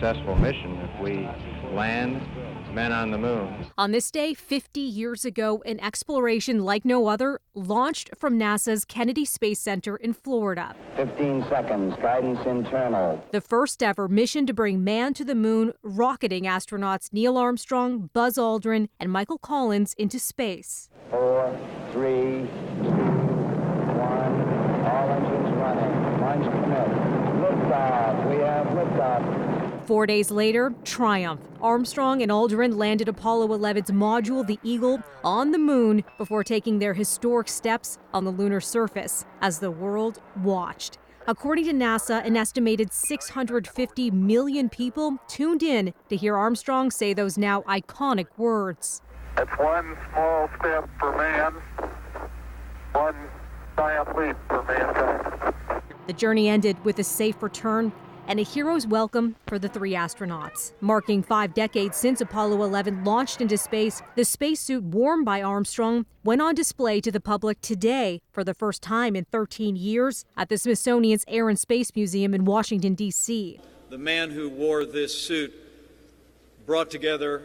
successful mission if we land men on the moon. On this day, 50 years ago, an exploration like no other launched from NASA's Kennedy Space Center in Florida. 15 seconds, guidance internal. The first ever mission to bring man to the moon, rocketing astronauts Neil Armstrong, Buzz Aldrin, and Michael Collins into space. 4, 3, 2, 1, all engines running. Launch commit. Liftoff, we have liftoff. 4 days later, triumph. Armstrong and Aldrin landed Apollo 11's module, the Eagle, on the moon before taking their historic steps on the lunar surface as the world watched. According to NASA, an estimated 650 million people tuned in to hear Armstrong say those now iconic words. It's one small step for man, one giant leap for mankind. The journey ended with a safe return and a hero's welcome for the three astronauts. Marking 5 decades since Apollo 11 launched into space, the spacesuit worn by Armstrong went on display to the public today for the first time in 13 years at the Smithsonian's Air and Space Museum in Washington, D.C. The man who wore this suit brought together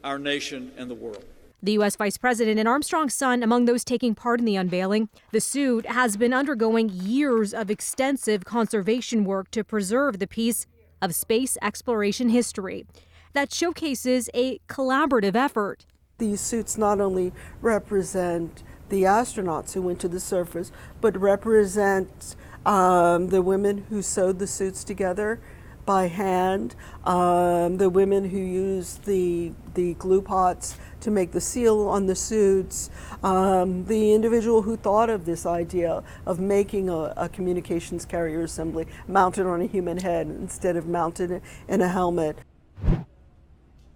our nation and the world. The U.S. Vice President and Armstrong's son among those taking part in the unveiling. The suit has been undergoing years of extensive conservation work to preserve the piece of space exploration history that showcases a collaborative effort. These suits not only represent the astronauts who went to the surface, but represent the women who sewed the suits together by hand, the women who used the glue pots to make the seal on the suits, the individual who thought of this idea of making a communications carrier assembly mounted on a human head instead of mounted in a helmet.